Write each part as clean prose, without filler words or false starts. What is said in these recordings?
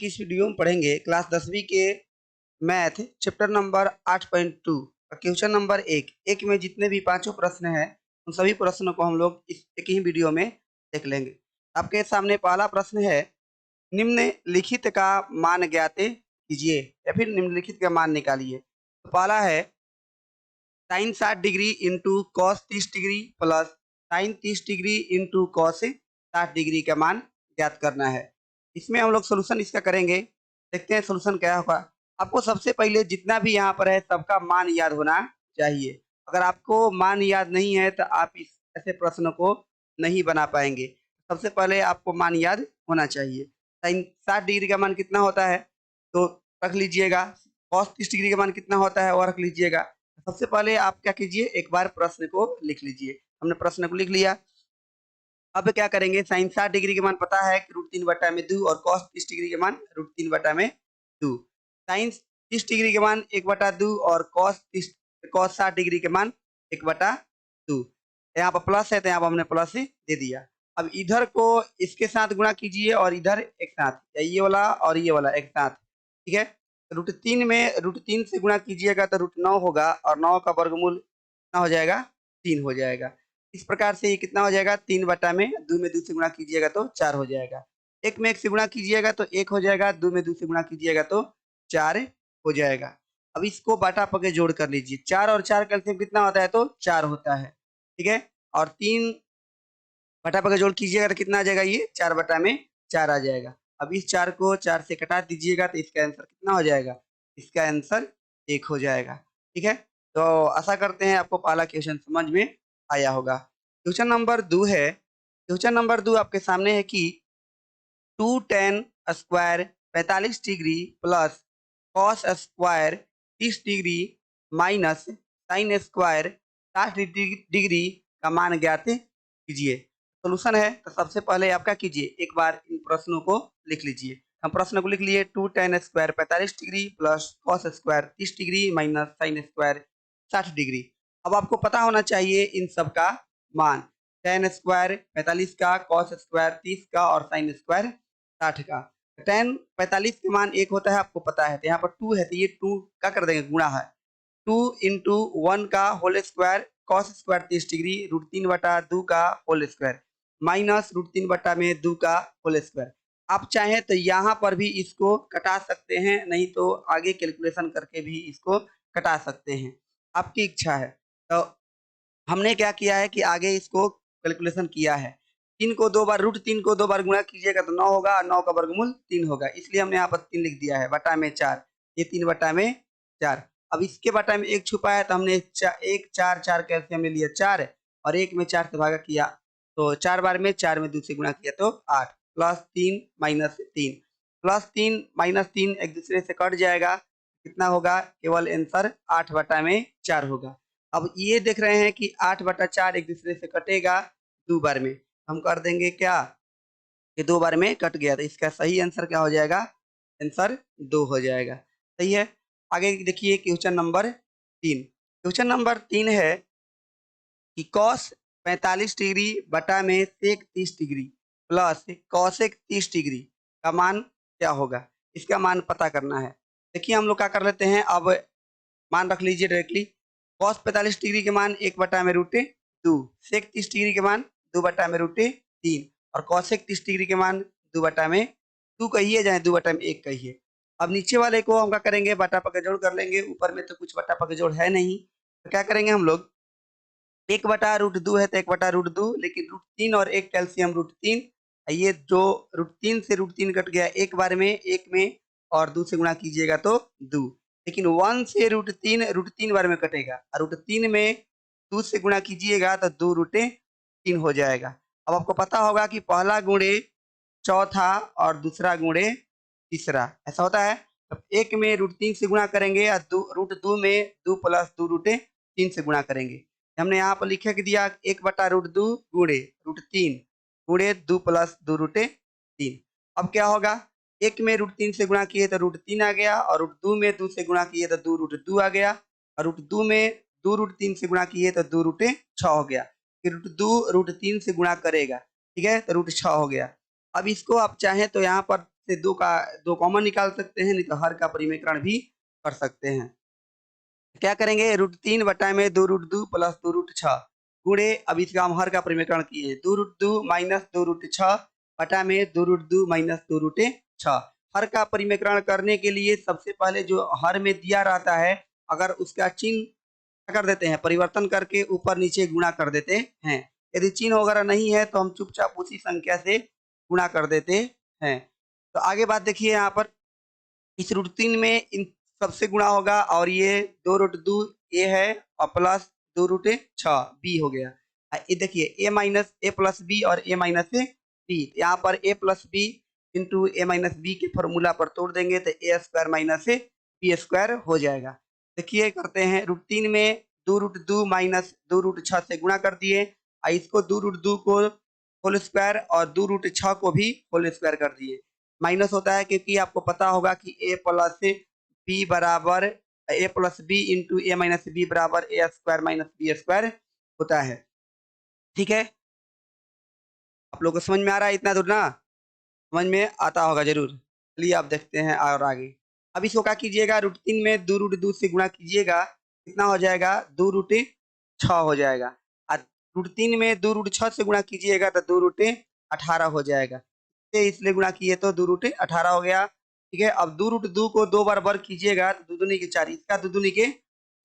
की इस वीडियो में पढ़ेंगे क्लास 10वीं के मैथ चैप्टर नंबर 8.2 का क्वेश्चन नंबर एक में जितने भी पांचों प्रश्न हैं उन सभी प्रश्नों को हम लोग इस एक ही वीडियो में देख लेंगे। आपके सामने पहला प्रश्न है, निम्नलिखित का मान ज्ञात कीजिए या फिर निम्नलिखित का मान निकालिए। तो पहला है sine 60 degree into cos 30 degree plus sine 30 degree into cos 60 degree का मान ज्ञात करना है। इसमें हम लोग सोल्यूशन इसका करेंगे, देखते हैं सोल्यूशन क्या होगा। आपको सबसे पहले जितना भी यहाँ पर है सबका मान याद होना चाहिए। अगर आपको मान याद नहीं है तो आप इस ऐसे प्रश्न को नहीं बना पाएंगे। सबसे पहले आपको मान याद होना चाहिए। साइन 60 डिग्री का मान कितना होता है तो रख लीजिएगा, कॉस 30 डिग्री का मान कितना होता है वो रख लीजिएगा। सबसे पहले आप क्या कीजिए, एक बार प्रश्न को लिख लीजिए। हमने प्रश्न को लिख लिया। अब क्या करेंगे, साइन 60 डिग्री के मान पता है कि √3/2 और कॉस 30 डिग्री के मान √3/2। साइन 30 डिग्री के मान 1/2 और कॉस 60 डिग्री के मान 1/2। यहाँ पर प्लस है तो यहाँ पर हमने प्लस दे दिया। अब इधर को इसके साथ गुणा कीजिए और इधर एक साथ, या ये वाला और ये वाला एक साथ, ठीक है। √3 में √3 से गुणा कीजिएगा तो √9 होगा और 9 का वर्गमूल कितना हो जाएगा, 3 हो जाएगा। इस प्रकार से ये कितना हो जाएगा, 3/2 में 2 से गुणा कीजिएगा तो 4 हो जाएगा। 1 में 1 से गुणा कीजिएगा तो 1 हो जाएगा, 2 में 2 से गुणा कीजिएगा तो 4 हो जाएगा। अब इसको बाटा पके जोड़ कर लीजिए। 4 और 4 का एलसीएम कितना होता है तो 4 होता है, ठीक है। और 3 बटा पके जोड़ कीजिएगा तो कितना आ जाएगा, ये 4/4 आ जाएगा। अब इस 4 को 4 से कटा दीजिएगा तो इसका आंसर कितना हो जाएगा, इसका आंसर 1 हो जाएगा, ठीक है। तो आशा करते हैं आपको पहला क्वेश्चन समझ में आया होगा। क्वेश्चन नंबर 2 है। क्वेश्चन नंबर 2 आपके सामने है कि 2 tan square 45 degree plus cos square 30 degree minus sine square 60 degree का मान ज्ञात कीजिए। सोल्यूशन है तो सबसे पहले आप क्या कीजिए, एक बार इन प्रश्नों को लिख लीजिए। हम प्रश्न को लिख लिए, 2 tan square 45 degree plus cos square 30 degree minus sine square 60 degree. अब आपको पता होना चाहिए इन सब का मान, tan स्क्वायर 45 का, कॉस स्क्वायर 30 का और साइन स्क्वायर 60 का। tan 45 के मान 1 होता है, आपको पता है। तो यहाँ पर 2 है तो ये 2 क्या कर देंगे, गुणा है। 2 इंटू 1 का whole square cos square 30 degree √3/2 का होल स्क्वायर माइनस √3/2 का होल स्क्वायर। आप चाहें तो यहाँ पर भी इसको कटा सकते हैं, नहीं तो आगे कैलकुलेशन करके भी इसको कटा सकते हैं, आपकी इच्छा है। तो हमने क्या किया है कि आगे इसको कैलकुलेशन किया है। 3 को 2 बार √3 को 2 बार गुणा कीजिएगा तो 9 होगा और 9 का वर्गमूल 3 होगा, इसलिए हमने यहाँ पर 3 लिख दिया है, बटा में 4, ये 3/4। अब इसके बटा में 1 छुपा है तो हमने 1 4 4 कैसे हमने लिया 4 और 1 में 4 से भागा किया तो 4 बार में 4 में 2 से गुणा किया तो 8 प्लस 3 माइनस 3 प्लस 3 माइनस 3 एक दूसरे से कट जाएगा, कितना होगा, केवल आंसर 8/4 होगा। अब ये देख रहे हैं कि 8/4 एक दूसरे से कटेगा 2 बार में, हम कर देंगे क्या, ये 2 बार में कट गया तो इसका सही आंसर क्या हो जाएगा, आंसर 2 हो जाएगा, सही है। आगे देखिए क्वेश्चन नंबर 3। क्वेश्चन नंबर 3 है कि कॉस 45 डिग्री बटा में sec 30 degree plus cosec 30 degree का मान क्या होगा, इसका मान पता करना है। देखिए हम लोग क्या कर लेते हैं, अब मान रख लीजिए डायरेक्टली। कॉस 45 डिग्री के मान 1/2, सेक 30 डिग्री के मान 2/3 और कॉसेक 30 डिग्री के मान 2/2 कहिए चाहे 2/1 कहिए। अब नीचे वाले को हम क्या करेंगे, बटा पके जोड़ कर लेंगे। ऊपर में तो कुछ बटा पके जोड़ है नहीं, तो क्या करेंगे हम लोग, 1/√2 है तो 1/√2, लेकिन √3 और 1 कैल्सियम √3, ये जो √3 से √3 कट गया एक बार में, 1 में और 2 से गुणा कीजिएगा तो 2, लेकिन 1 से √3 बार में कटेगा और √3 में 2 से गुणा कीजिएगा तो 2√3 हो जाएगा। अब आपको पता होगा कि पहला गुणे चौथा और दूसरा गुणे तीसरा, ऐसा होता है। तो 1 में √3 से गुणा करेंगे और √2 में 2 प्लस 2 √3 से गुणा करेंगे। हमने यहाँ पर लिखे के दिया 1/√2 गुणे √3 गुणे 2 प्लस 2 √3। अब क्या होगा, 1 में √3 से गुणा किए तो √3 आ गया और √2 में 2 से गुणा किए तो 2 आ गया और √2 में 2 √3 से गुणा किए तो 2 √6 हो गया। फिर √2 √3 से गुणा करेगा, ठीक है, तो √6 हो गया। अब इसको आप चाहें तो यहाँ पर से दो कॉमन निकाल सकते हैं, नहीं तो हर का परिमेकरण भी कर सकते हैं। क्या करेंगे, √3 बटा में 2√2 प्लस 2√6 गुणे, अब इसका हम हर का परिमेकरण किए हैं, 2√2 माइनस 2√6 बटा में 2√2 माइनस 2√6। हर का परिमेकरण करने के लिए सबसे पहले जो हर में दिया रहता है, अगर उसका चिन्ह क्या कर देते हैं, परिवर्तन करके ऊपर नीचे गुणा कर देते हैं। यदि चिन्ह वगैरह नहीं है तो हम चुपचाप उसी संख्या से गुणा कर देते हैं। तो आगे बात देखिए, यहाँ पर इस √3 में इन सबसे गुणा होगा और ये 2√2 ए है और प्लस 2√6 बी हो गया। ये देखिए ए माइनस ए प्लस बी और ए माइनस बी, यहाँ पर ए प्लस बी इंटू ए माइनस बी के फॉर्मूला पर तोड़ देंगे तो a square minus b square हो जाएगा। देखिए करते हैं, √3 में 2√2 माइनस 2√6 से गुणा कर दिए, इसको 2√2 को होल स्क्वायर और 2√6 को भी होल स्क्वायर कर दिए। माइनस होता है क्योंकि आपको पता होगा कि ए प्लस बी बराबर ए प्लस बी इंटू ए माइनस बी बराबर ए स्क्वायर माइनस बी स्क्वायर होता है। ठीक है, आप लोग को समझ में आ रहा है इतना दूर ना? समझ में आता होगा जरूर। चलिए आप देखते हैं और आगे। अब इसको क्या कीजिएगा, √3 में 2√2 से गुणा कीजिएगा, कितना हो जाएगा, 2√6 हो जाएगा। और √3 में 2√6 से गुणा कीजिएगा तो 2√18 हो जाएगा। इसलिए गुणा किए तो 2√18 हो गया। ठीक है, अब 2√2 को 2 बार वर्ग कीजिएगा तो 2 दूनी के 4, इसका 2 दूनी के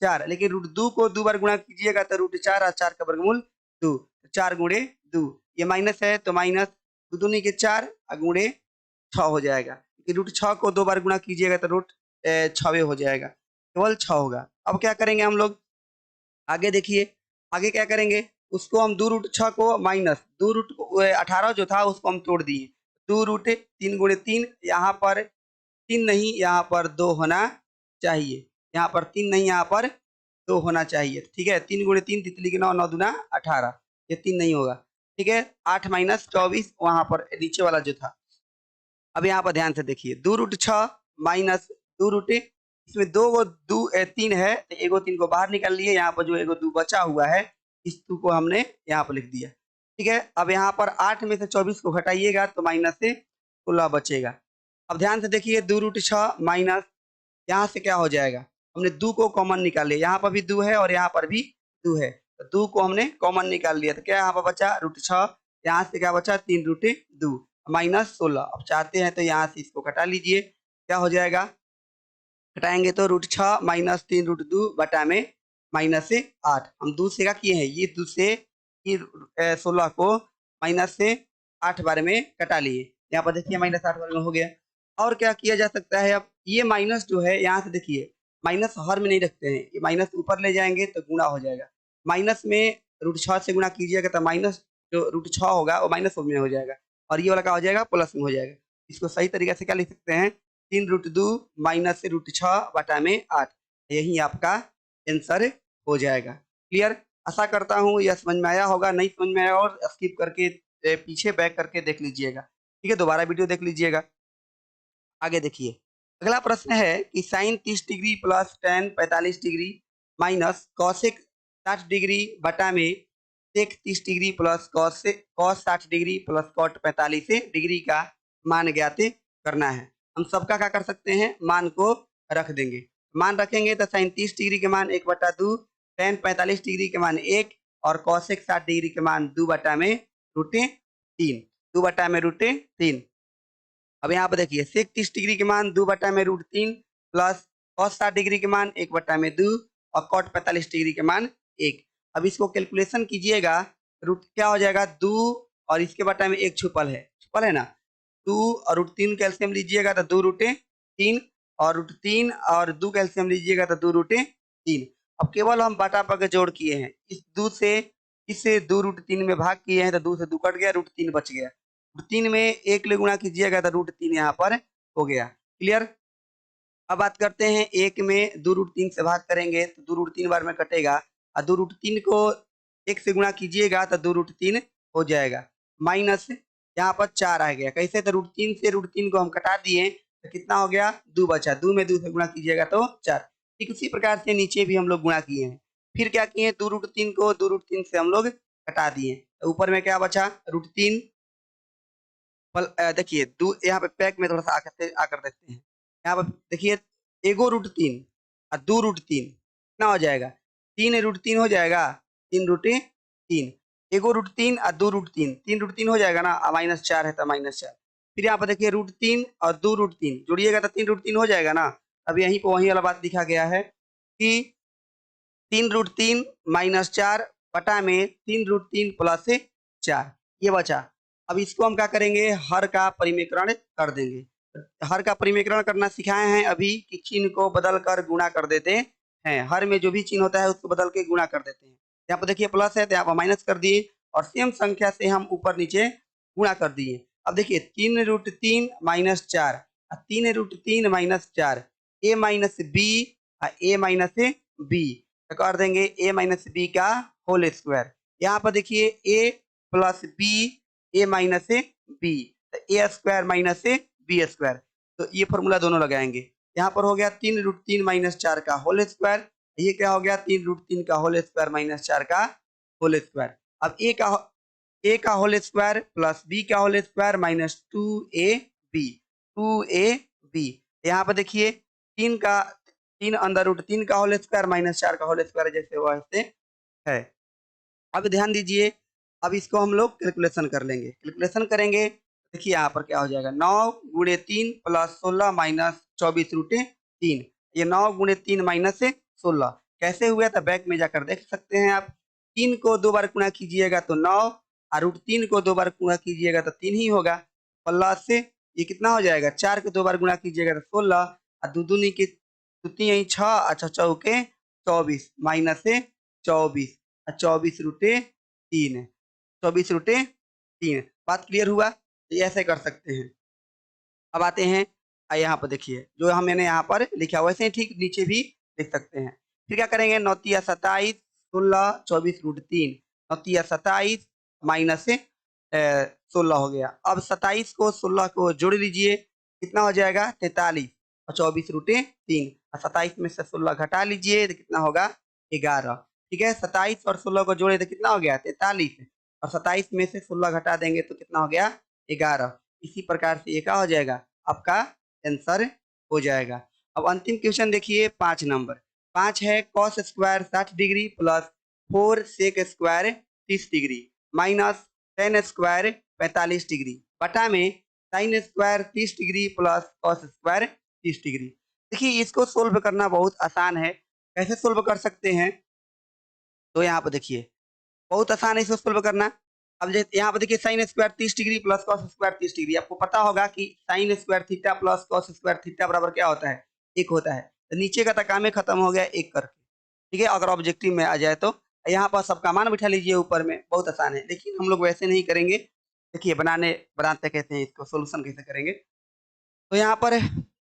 4, लेकिन √2 को 2 बार गुणा कीजिएगा तो √4 और 4 का वर्गमूल 2, 4 गुणे 2, ये माइनस है तो माइनस 2 दूनी के 4 गुणे 6 हो जाएगा। √6 को 2 बार गुणा कीजिएगा तो √6 हो जाएगा, केवल 6 होगा। अब क्या करेंगे हम लोग, आगे देखिए, आगे क्या करेंगे, उसको हम 2√6 को माइनस 2√18 जो था उसको हम तोड़ दिए, 2√3 गुणे 3, यहाँ पर 3 नहीं, यहाँ पर 2 होना चाहिए, यहाँ पर 3 नहीं, यहाँ पर 2 होना चाहिए। ठीक है, 3 गुणे 3 तितली के 9, 9 दूना 18, ये 3 नहीं होगा। ठीक है, 8 माइनस 24 वहां पर नीचे वाला जो था। अब यहाँ पर ध्यान से देखिए, 2√6 माइनस 2 इसमें 3 है तो एगो 3 को बाहर निकाल लिए, यहाँ पर जो एगो 2 बचा हुआ है इस 2 को हमने यहाँ पर लिख दिया। ठीक है, अब यहाँ पर 8 में से 24 को घटाइएगा तो माइनस से 16 बचेगा। अब ध्यान से देखिए, 2√6 माइनस यहाँ से क्या हो जाएगा, हमने 2 को कॉमन निकाल लिया, यहाँ पर भी 2 है और यहाँ पर भी 2 है, तो 2 को हमने कॉमन निकाल लिया तो क्या यहाँ पर बचा √6, यहाँ से क्या बचा 3√2 माइनस 16। अब चाहते हैं तो यहाँ से इसको घटा लीजिए, क्या हो जाएगा, घटाएंगे तो √6 माइनस 3√2 बटा में माइनस से 8, हम 2 से क्या किए हैं, ये 2 से 16 को माइनस से 8 बार में कटा लिए, यहाँ पर देखिए माइनस 8 बार में हो गया। और क्या किया जा सकता है, अब ये माइनस जो है यहाँ से देखिए, माइनस हर में नहीं रखते हैं, ये माइनस ऊपर ले जाएंगे तो गुणा हो जाएगा, माइनस में √6 से गुणा कीजिएगा तो माइनस जो √6 होगा वो माइनस में हो जाएगा और ये वाला क्या हो जाएगा, प्लस में हो जाएगा। इसको सही तरीके से क्या लिख सकते हैं, 3√2 माइनस से √6 बटा में 8, यही आपका आंसर हो जाएगा। क्लियर, आशा करता हूँ यह समझ में आया होगा, नहीं समझ में आया और स्किप करके पीछे बैक करके देख लीजिएगा। ठीक है, दोबारा वीडियो देख लीजिएगा। आगे देखिए, अगला प्रश्न है कि sine 30 degree plus tan 45 degree minus cosec 60 degree बटा में sec 30 degree plus cos 60 degree plus cot 45 degree का मान ज्ञात करना है। हम सबका क्या कर सकते हैं, मान को रख देंगे, मान रखेंगे तो साइन 30 डिग्री के मान 1/2, टेन 45 डिग्री के मान 1 और कॉसेक 60 डिग्री के मान 2 बटा में √3, 2 बटा में √3। अब यहाँ पर देखिए, सेक 30 डिग्री के मान 2 बटा में √3 प्लस कॉस 60 डिग्री के मान 1 बटा में 2 और कॉट 45 डिग्री के मान 1। अब इसको कैलकुलेशन कीजिएगा, रूट क्या हो जाएगा, 2 और इसके बटा में 1 छुपल है ना, 2 और √3 कैल्सियम लीजिएगा तो 2√3 और √3 और 2 कैल्सियम लीजिएगा तो 2√3। अब केवल हम बटा पर जोड़ किए हैं, इस 2 से इससे 2√3 में भाग किए हैं तो 2 से 2 कट गया, √3 बच गया, 3 में 1 ले गुणा कीजिएगा तो √3 यहाँ पर हो गया। क्लियर, अब बात करते हैं 1 में 2√3 से भाग करेंगे तो 2√3 बार में कटेगा और 2√3 को 1 से गुणा कीजिएगा तो 2√3 हो जाएगा, माइनस यहाँ पर 4 आ गया, कैसे, तो √3 से √3 को हम कटा दिए तो कितना हो गया, 2 बचा, 2 में 2 से गुणा कीजिएगा तो 4। ठीक उसी प्रकार से नीचे भी हम लोग गुणा किए हैं, फिर क्या किए, 2√3 को 2√3 से हम लोग कटा दिए तो ऊपर में क्या बचा, √3 देखिए यहाँ पे पैक में थोड़ा सा आकर देखते हैं। यहाँ पर देखिए एगो रूट 3 और 2 रूट 3 कितना हो जाएगा? 3 रूट 3 हो जाएगा, 3 रूट 3, एगो रूट 3 और 2 रूट 3, 3 रूट 3 हो जाएगा ना, -4 है तो -4। फिर यहाँ पर देखिए रूट 3 और 2 रूट 3 जोड़िएगा तो 3 रूट 3 हो जाएगा ना। अब यहीं पर वही वाला बात लिखा गया है कि 3 रूट 3 -4 बटा में 3 रूट 3 प्लस 4 ये बचा। अब इसको हम क्या करेंगे? हर का परिमेकरण कर देंगे। हर का परिमेकरण करना सिखाए हैं अभी कि चिन्ह को बदल कर गुणा कर देते हैं। हर में जो भी चिन्ह होता है उसको बदल के गुणा कर देते हैं। यहाँ पर देखिए प्लस है तो यहाँ पर माइनस कर दिए और सेम संख्या से हम ऊपर नीचे गुणा कर दिए। अब देखिए 3 रूट 3 -4 और 3 रूट 3 -4 a माइनस बी और a माइनस बी तो कर देंगे a माइनस बी का होल स्क्वायर। यहाँ पर देखिए a plus b a minus b तो a square minus b square, तो ये फॉर्मूला दोनों लगाएंगे। यहाँ पर हो गया 3 रूट 3 -4 का होल स्क्वायर, ये क्या हो गया? 3 रूट 3 का होल स्क्वायर -4 का होल स्क्वायर। अब ए का होल स्क्वायर प्लस बी का होल स्क्वायर माइनस 2ab यहाँ पर देखिए 3 अंडर रूट 3 का होल स्क्वायर -4 का होल स्क्वायर जैसे वैसे है। अब ध्यान दीजिए, अब इसको हम लोग कैलकुलेशन कर लेंगे। कैलकुलेशन करेंगे देखिए यहाँ पर क्या हो जाएगा? 9 गुणे 3 प्लस 16 माइनस 24 रूट 3, ये 9 गुणे 3 माइनस 16 कैसे हुआ था बैक में जाकर देख सकते हैं आप। 3 को 2 बार गुणा कीजिएगा तो 9 और रूट 3 को 2 बार गुणा कीजिएगा तो 3 ही होगा। प्लस से ये कितना हो जाएगा? 4 को 2 बार गुणा कीजिएगा तो 16 और दो दूनी के दूती यही 6, अच्छा चौके 24 माइनस 24 और 24 रूटे 3, 24 रूटे 3। बात क्लियर हुआ? तो ये ऐसे कर सकते हैं। अब आते हैं यहाँ पर देखिए जो हम मैंने यहाँ पर लिखा वैसे ही ठीक नीचे भी लिख सकते हैं। फिर क्या करेंगे? 9 तिया 27 16 24 रूट 3, 9 तिया 27 माइनस 16 हो गया। अब 27 को 16 को जोड़ लीजिए, कितना हो जाएगा? 43 और 24 रूटे 3 और 27 में से 16 घटा लीजिए तो कितना होगा? 11। ठीक है, 27 और 16 को जोड़े तो कितना हो गया? 43 और 27 में से 16 घटा देंगे तो कितना हो गया? 11। इसी प्रकार से ये क्या हो जाएगा? आपका आंसर हो जाएगा। अब अंतिम क्वेश्चन देखिए 5 नंबर। 5 है cos square 60 degree plus 4 sec square 30 degree minus tan square 45 degree बटा में sin square 30 degree plus cos square 30 degree. देखिए इसको सोल्व करना बहुत आसान है। कैसे सोल्व कर सकते हैं? तो यहाँ पर देखिए बहुत आसान है इसको सोल्व करना। अब यहाँ पर देखिए sine square 30 degree plus cos square 30 degree, आपको पता होगा कि sine square theta plus cos square theta बराबर क्या होता है? 1 होता है। तो नीचे का तकामे खत्म हो गया 1 करके। ठीक है, अगर ऑब्जेक्टिव में आ जाए तो यहाँ पर सबका मान बिठा लीजिए ऊपर में, बहुत आसान है। लेकिन हम लोग वैसे नहीं करेंगे। देखिए बनाते कहते हैं इसको, सोल्यूशन कैसे करेंगे। तो यहाँ पर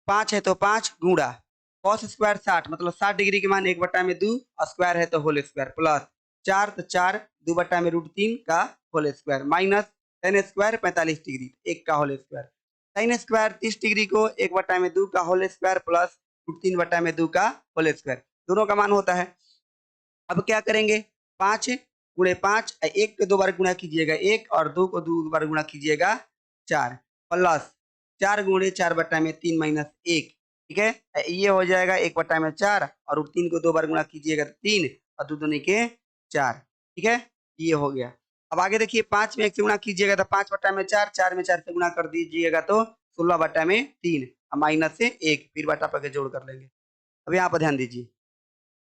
5 है तो 5 गुणा कॉस स्क्वायर 60 मतलब 60 डिग्री के मान 1/2 स्क्वायर है तो होल स्क्वायर प्लस 4 तो 4 2/√3 का whole square minus tan square 45 degree 1 का whole square. sin square 30 degree को 1/2 का होल स्क्वायर प्लस √3/2 का होल स्क्वायर, दोनों का मान होता है। अब क्या करेंगे? 5 गुणे 5, 1 को 2 बार गुणा कीजिएगा 1 और 2 को 2 बार गुणा कीजिएगा 4 प्लस 4 गुणे 4/3 माइनस 1। ठीक है, ये हो जाएगा 1/4 और रूट 3 को 2 बार गुणा कीजिएगा तो 3 और 2 दूनी के 4। ठीक है, ये हो गया। अब आगे देखिए 5 में 1 से गुणा कीजिएगा तो 5/4, 4 में 4 से गुणा कर दीजिएगा तो 16/3 माइनस से 1 फिर बटा पर जोड़ कर लेंगे। अब यहाँ पर ध्यान दीजिए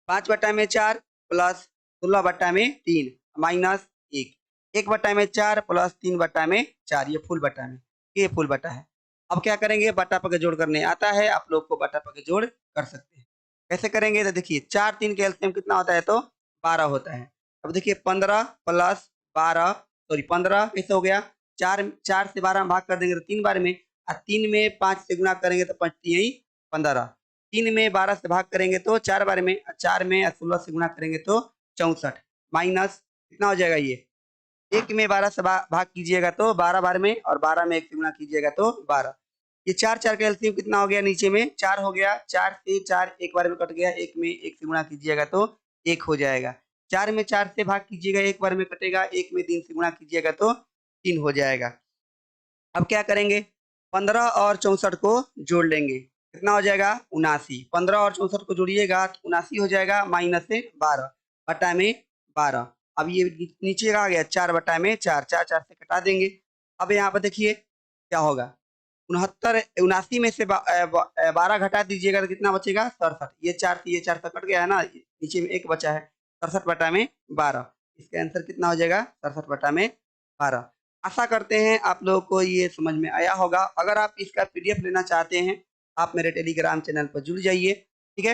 5/4 प्लस 16/3 माइनस 1, 1/4 प्लस 3/4, ये फुल बटा में, ये फुल बटा है। अब क्या करेंगे? बटा पर जोड़ करने आता है, आप लोग को बटा पर जोड़ कर सकते हैं। कैसे करेंगे? तो देखिए 4 3 का एलसीएम कितना होता है? तो 12 होता है। अब देखिए 15 प्लस 12 सॉरी 15 कैसे हो गया? 4 से 12 में भाग कर देंगे तो 3 बार में, और 3 में 5 से गुणा करेंगे तो 5 यही 15, 3 में 12 से भाग करेंगे तो 4 बार में, 4 में 16 से गुणा करेंगे तो 64 माइनस कितना हो जाएगा? ये 1 में 12 से भाग कीजिएगा तो 12 बार में, और 12 में 1 से गुणा कीजिएगा तो 12। ये 4 4 का एलसीएम कितना हो गया? नीचे में 4 हो गया, 4 से 4 एक बार में कट गया, 1 में 1 से गुणा कीजिएगा तो 1 हो जाएगा। 4 में 4 से भाग कीजिएगा, एक बार में कटेगा, 1 में 3 से गुणा कीजिएगा तो 3 हो जाएगा। अब क्या करेंगे, 15 और 64 को जोड़ लेंगे, कितना हो जाएगा 79। 15 और 64 को जोड़िएगा तो 79 हो जाएगा, माइनस से 12 बटा में 12। अब ये नीचे का आ गया 4 बटा में 4, 4 4 से कटा देंगे। अब यहाँ पर देखिए क्या होगा, 79 में से 12 घटा दीजिएगा तो कितना बचेगा 67। ये 4 से ये 4 तो कट गया है ना, नीचे में 1 बचा है, 67 बटा में 12। इसका आंसर कितना हो जाएगा 67 बटा में 12। आशा करते हैं आप लोगों को ये समझ में आया होगा। अगर आप इसका पीडीएफ लेना चाहते हैं, आप मेरे टेलीग्राम चैनल पर जुड़ जाइए, ठीक है।